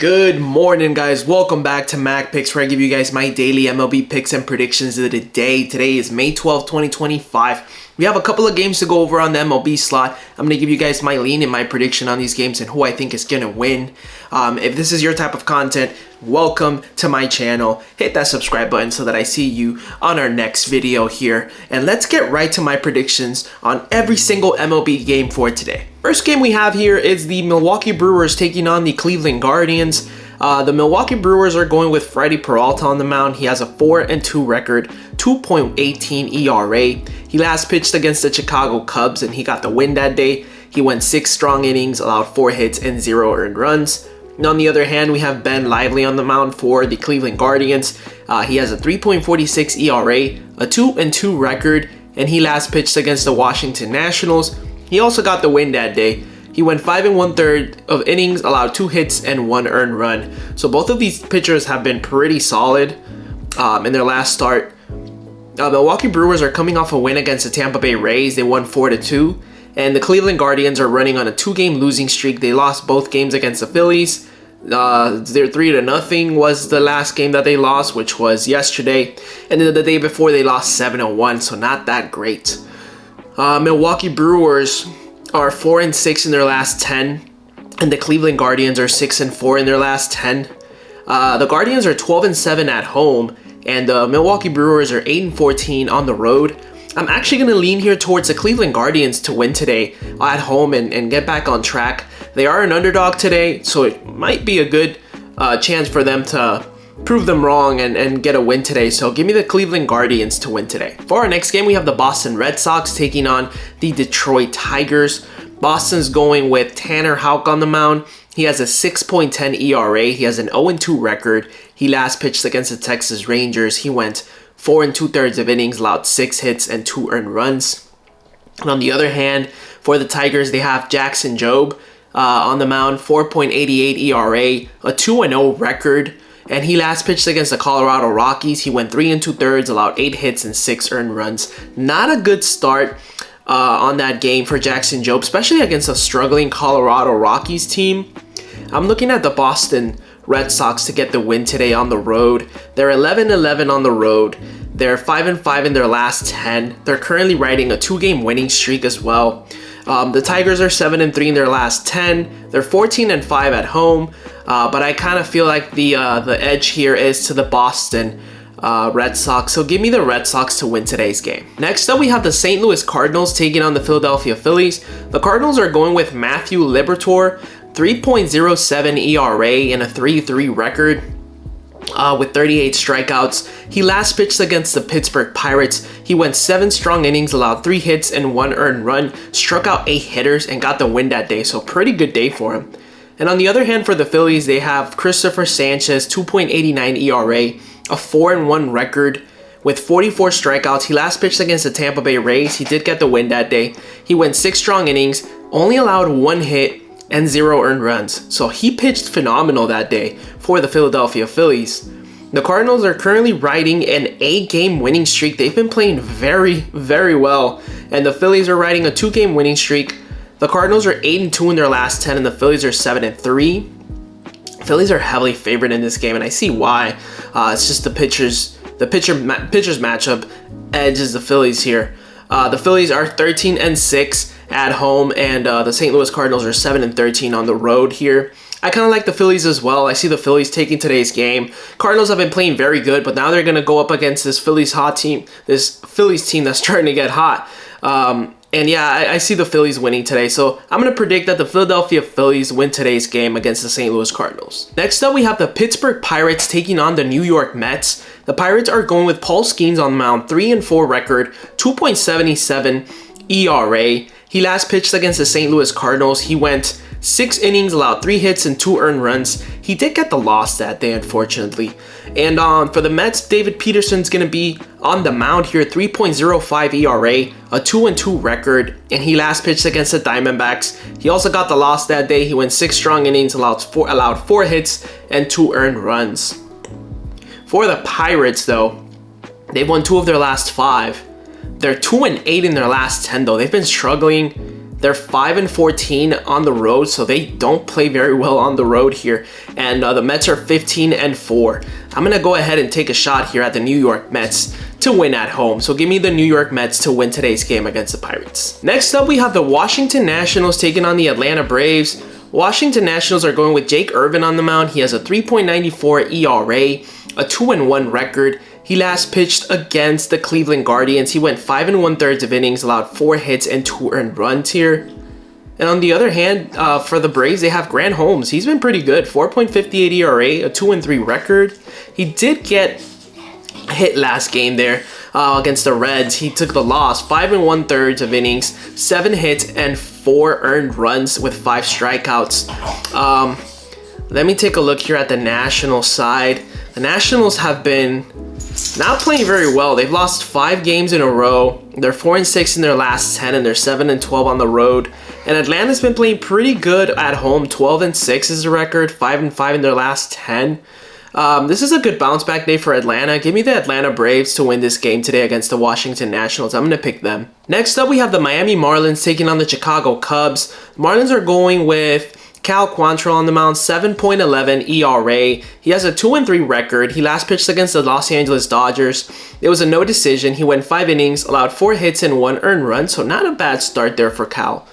Good morning, guys. Welcome back to Mac Picks, where I give you guys my daily MLB picks and predictions of the day. Today is May 12th, 2025. We have a couple of games to go over on the MLB slot. I'm going to give you guys my lean and my prediction on these games and who I think is going to win. If this is your type of content, welcome to my channel. Hit that subscribe button so that I see you on our next video here. And let's get right to my predictions on every single MLB game for today. First game we have here is the Milwaukee Brewers taking on the Cleveland Guardians. The Milwaukee Brewers are going with Freddie Peralta on the mound. He has a 4-2 record, 2.18 ERA. He last pitched against the Chicago Cubs and he got the win that day. He went 6 strong innings, allowed 4 hits and 0 earned runs. And on the other hand, we have Ben Lively on the mound for the Cleveland Guardians. He has a 3.46 ERA, a 2-2 record, and he last pitched against the Washington Nationals. He also got the win that day. He went 5 1/3 of innings, allowed 2 hits and 1 earned run. So both of these pitchers have been pretty solid in their last start. The Milwaukee Brewers are coming off a win against the Tampa Bay Rays. They won 4-2. And the Cleveland Guardians are running on a 2-game losing streak. They lost both games against the Phillies. Their 3-0 was the last game that they lost, which was yesterday. And then the day before they lost 7-1, so not that great. Milwaukee Brewers are 4-6 in their last 10, and the Cleveland Guardians are 6-4 in their last 10. The Guardians are 12-7 at home, and the Milwaukee Brewers are 8-14 on the road. I'm actually going to lean here towards the Cleveland Guardians to win today at home and get back on track. They are an underdog today, so it might be a good chance for them to prove them wrong and get a win today. So give me the Cleveland Guardians to win today. For our next game, we have the Boston Red Sox taking on the Detroit Tigers. Boston's going with Tanner Houck on the mound. He has a 6.10 ERA. He has an 0-2 record. He last pitched against the Texas Rangers. He went 4 2/3 of innings, allowed 6 hits and 2 earned runs. And on the other hand, for the Tigers, they have Jackson Jobe on the mound, 4.88 ERA, a 2-0 record. And he last pitched against the Colorado Rockies. He went 3 2/3, allowed 8 hits and 6 earned runs. Not a good start on that game for Jackson Jobe, especially against a struggling Colorado Rockies team. I'm looking at the Boston Red Sox to get the win today on the road. They're 11-11 on the road. They're 5-5 in their last 10. They're currently riding a 2-game winning streak as well. The Tigers are 7-3 in their last 10. They're 14-5 at home. But I kind of feel like the edge here is to the Boston Red Sox. So give me the Red Sox to win today's game. Next up, we have the St. Louis Cardinals taking on the Philadelphia Phillies. The Cardinals are going with Matthew Liberatore, 3.07 ERA and a 3-3 record. With 38 strikeouts. He last pitched against the Pittsburgh Pirates. He went 7 strong innings, allowed 3 hits and 1 earned run, struck out 8 hitters, and got the win that day. So pretty good day for him. And on the other hand, for the Phillies, they have Christopher Sanchez, 2.89 ERA, a 4-1 record with 44 strikeouts. He last pitched against the Tampa Bay Rays. He did get the win that day. He went 6 strong innings, only allowed 1 hit and 0 earned runs. So he pitched phenomenal that day for the Philadelphia Phillies. The Cardinals are currently riding an 8-game winning streak. They've been playing very, very well. And the Phillies are riding a 2-game winning streak. The Cardinals are 8-2 in their last 10, and the Phillies are 7-3. Phillies are heavily favored in this game, and I see why. It's just the pitchers matchup edges the Phillies here. The Phillies are 13-6 at home, and the St. Louis Cardinals are 7-13 on the road here. I kind of like the Phillies as well. I see the Phillies taking today's game. Cardinals have been playing very good, but now they're going to go up against this Phillies team that's starting to get hot. And yeah, I see the Phillies winning today. So I'm going to predict that the Philadelphia Phillies win today's game against the St. Louis Cardinals. Next up, we have the Pittsburgh Pirates taking on the New York Mets. The Pirates are going with Paul Skeens on the mound, 3-4 record, 2.77 ERA. He last pitched against the St. Louis Cardinals. He went 6 innings, allowed 3 hits and 2 earned runs. He did get the loss that day, unfortunately. And for the Mets, David Peterson's going to be on the mound here, 3.05 ERA, a 2-2 record, and he last pitched against the Diamondbacks. He also got the loss that day. He went 6 strong innings, allowed 4 hits and 2 earned runs. For the Pirates, though, they've won 2 of their last 5. They're 2-8 in their last 10, though. They've been struggling They're 5-14 on the road, so they don't play very well on the road here. And the Mets are 15-4. I'm gonna go ahead and take a shot here at the New York Mets to win at home. So give me the New York Mets to win today's game against the Pirates. Next up, we have the Washington Nationals taking on the Atlanta Braves. Washington Nationals are going with Jake Irvin on the mound. He has a 3.94 ERA, a 2-1 record. He last pitched against the Cleveland Guardians. He went 5 1/3 of innings, allowed 4 hits and 2 earned runs here. And on the other hand, for the Braves, they have Grant Holmes. He's been pretty good. 4.58 ERA, a 2-3 record. He did get hit last game there against the Reds. He took the loss. 5 1/3 of innings, 7 hits and 4 earned runs with 5 strikeouts. Let me take a look here at the Nationals side. The Nationals have been not playing very well. They've lost 5 games in a row. They're 4-6 in their last 10, and they're 7-12 on the road. And Atlanta's been playing pretty good at home. 12-6 is the record. 5-5 in their last 10. This is a good bounce back day for Atlanta. Give me the Atlanta Braves to win this game today against the Washington Nationals. I'm going to pick them. Next up, we have the Miami Marlins taking on the Chicago Cubs. Marlins are going with Cal Quantrill on the mound, 7.11 ERA. He has a 2-3 record. He last pitched against the Los Angeles Dodgers. It was a no decision. He went 5 innings, allowed 4 hits and 1 earned run, so not a bad start there for Cal.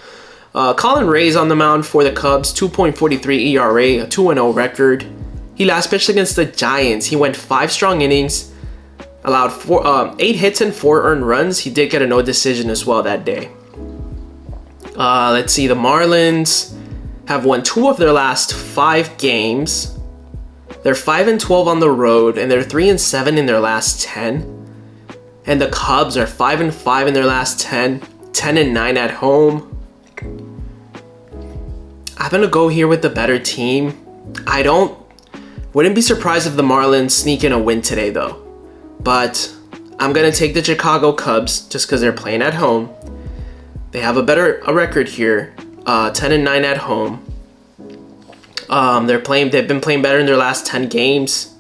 Colin Ray's on the mound for the Cubs, 2.43 ERA, a 2-0 record. He last pitched against the Giants. He went 5 strong innings, allowed 8 hits and 4 earned runs. He did get a no decision as well that day. Let's see, the Marlins have won 2 of their last 5 games. They're 5-12 on the road, and they're 3-7 in their last 10. And the Cubs are 5-5 in their last 10, 10-9 at home. I'm gonna go here with the better team. Wouldn't be surprised if the Marlins sneak in a win today though. But I'm gonna take the Chicago Cubs just because they're playing at home. They have a record here. 10-9 at home. They've been playing better in their last 10 games,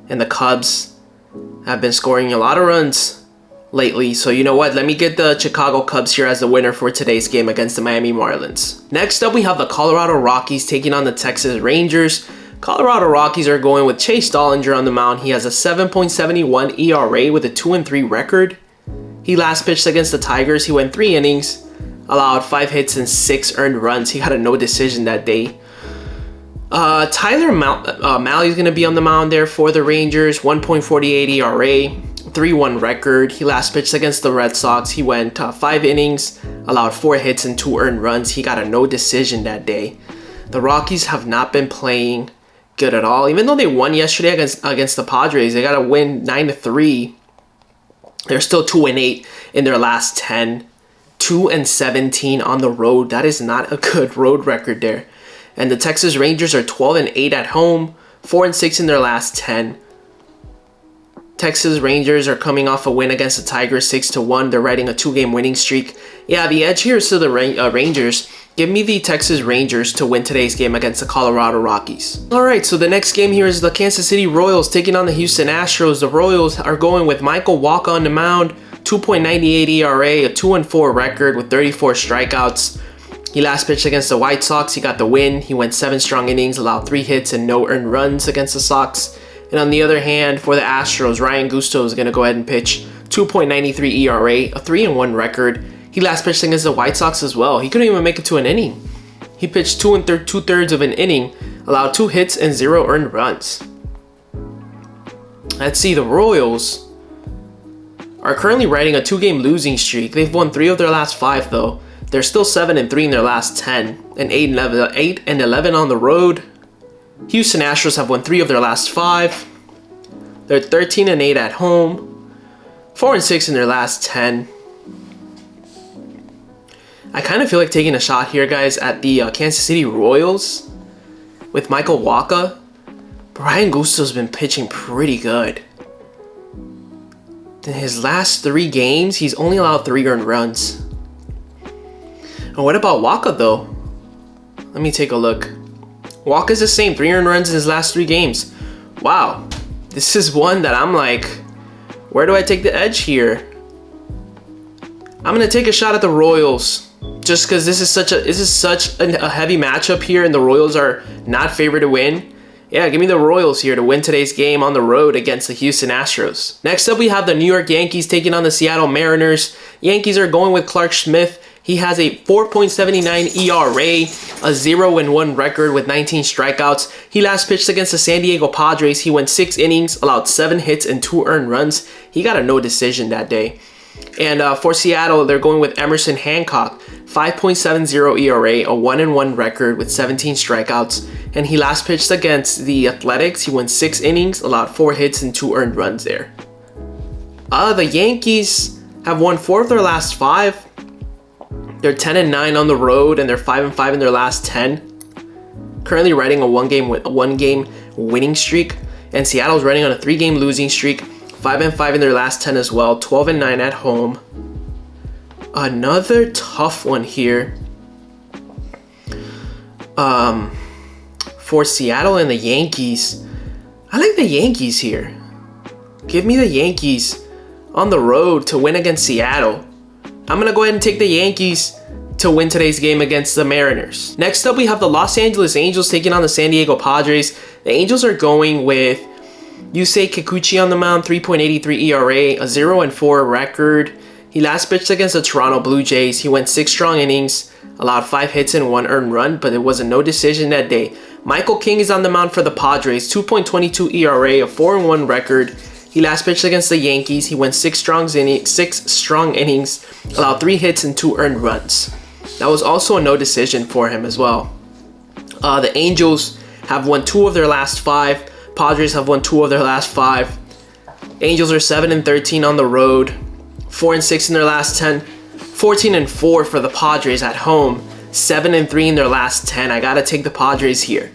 and the Cubs have been scoring a lot of runs lately. So you know what? Let me get the Chicago Cubs here as the winner for today's game against the Miami Marlins. Next up, we have the Colorado Rockies taking on the Texas Rangers. Colorado Rockies are going with Chase Dollinger on the mound. He has a 7.71 ERA with a 2-3 record. He last pitched against the Tigers. He went 3 innings, allowed 5 hits and 6 earned runs. He had a no decision that day. Tyler Mahle is going to be on the mound there for the Rangers. 1.48 ERA, 3-1 record. He last pitched against the Red Sox. He went 5 innings, allowed 4 hits and 2 earned runs. He got a no decision that day. The Rockies have not been playing good at all. Even though they won yesterday against the Padres, they got a win 9-3. They're still 2-8 in their last 10. 2-17 on the road. That is not a good road record there. And the Texas Rangers are 12-8 at home, 4-6 in their last 10. Texas Rangers are coming off a win against the Tigers, 6-1. They're riding a 2-game winning streak. Yeah, the edge here is to the Rangers. Give me the Texas Rangers to win today's game against the Colorado Rockies. Alright, so the next game here is the Kansas City Royals taking on the Houston Astros. The Royals are going with Michael Wacha on the mound, 2.98 ERA, a 2-4 record with 34 strikeouts. He last pitched against the White Sox. He got the win. He went 7 strong innings, allowed 3 hits and no earned runs against the Sox. And on the other hand, for the Astros, Ryan Gusto is going to go ahead and pitch 2.93 ERA, a 3-1 record. He last pitched against the White Sox as well. He couldn't even make it to an inning. He pitched 2 2/3 of an inning, allowed 2 hits and 0 earned runs. Let's see, the Royals are currently riding a 2-game losing streak. They've won 3 of their last 5 though. They're still 7-3 in their last 10 and 8-11 on the road. Houston Astros have won 3 of their last 5. They're 13-8 at home, 4-6 in their last 10. I kind of feel like taking a shot here, guys, at the Kansas City Royals with Michael Wacha. Ryan Gusto's been pitching pretty good. In his last 3 games, he's only allowed 3 earned runs. And what about Wacha, though? Let me take a look. Wacha's the same, 3 earned runs in his last 3 games. Wow, this is one that I'm like, where do I take the edge here? I'm going to take a shot at the Royals. just because this is such a heavy matchup here, and the Royals are not favored to win. Yeah, give me the Royals here to win today's game on the road against the Houston Astros. Next up, we have the New York Yankees taking on the Seattle Mariners. Yankees are going with Clark Schmidt. He has a 4.79 ERA, a 0-1 record with 19 strikeouts. He last pitched against the San Diego Padres. He went 6 innings, allowed 7 hits and 2 earned runs. He got a no decision that day. And for Seattle, they're going with Emerson Hancock, 5.70 ERA, a 1-1 record with 17 strikeouts. And he last pitched against the Athletics. He went 6 innings, allowed 4 hits and 2 earned runs there. The Yankees have won 4 of their last 5. They're 10-9 on the road, and they're 5-5 in their last 10. Currently riding a one-game winning streak, and Seattle's riding on a 3-game losing streak. 5-5 in their last 10 as well. 12-9 at home. Another tough one here. For Seattle and the Yankees, I like the Yankees here. Give me the Yankees on the road to win against Seattle. I'm going to go ahead and take the Yankees to win today's game against the Mariners. Next up, we have the Los Angeles Angels taking on the San Diego Padres. The Angels are going with Yusei Kikuchi on the mound, 3.83 ERA, a 0-4 record. He last pitched against the Toronto Blue Jays. He went 6 strong innings, allowed 5 hits and 1 earned run, but it was a no decision that day. Michael King is on the mound for the Padres, 2.22 ERA, a 4-1 record. He last pitched against the Yankees. He went 6 strong innings, allowed 3 hits and 2 earned runs. That was also a no decision for him as well. The Angels have won 2 of their last 5. Padres have won 2 of their last 5. Angels are 7-13 on the road, 4-6 in their last 10, 14-4 for the Padres at home, 7-3 in their last 10. I gotta take the Padres here.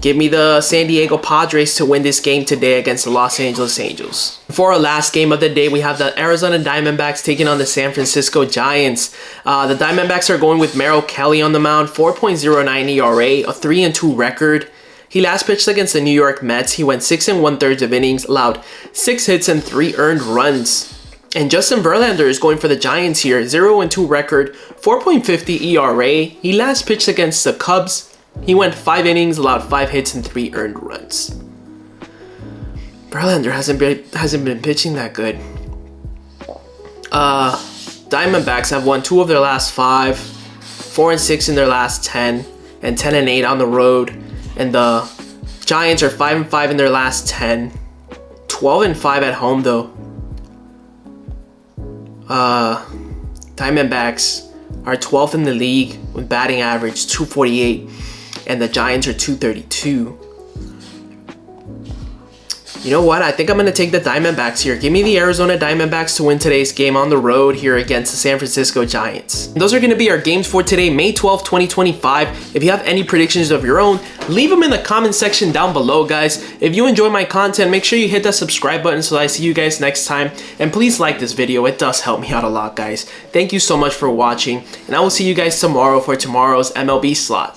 Give me the San Diego Padres to win this game today against the Los Angeles Angels. For our last game of the day, we have the Arizona Diamondbacks taking on the San Francisco Giants. The Diamondbacks are going with Merrill Kelly on the mound, 4.09 ERA, a 3-2 record. He last pitched against the New York Mets. He went 6 1/3 of innings, allowed 6 hits and 3 earned runs. And Justin Verlander is going for the Giants here, 0-2 record, 4.50 ERA. He last pitched against the Cubs. He went 5 innings, allowed 5 hits and 3 earned runs. Verlander hasn't been pitching that good. Diamondbacks have won 2 of their last 5, 4-6 in their last 10, and 10-8 on the road. And the Giants are 5-5 in their last 10, 12-5 at home though. Diamondbacks are 12th in the league with batting average 248, and the Giants are 232. You know what? I think I'm going to take the Diamondbacks here. Give me the Arizona Diamondbacks to win today's game on the road here against the San Francisco Giants. And those are going to be our games for today, May 12th, 2025. If you have any predictions of your own, leave them in the comment section down below, guys. If you enjoy my content, make sure you hit that subscribe button so that I see you guys next time. And please like this video. It does help me out a lot, guys. Thank you so much for watching, and I will see you guys tomorrow for tomorrow's MLB slot.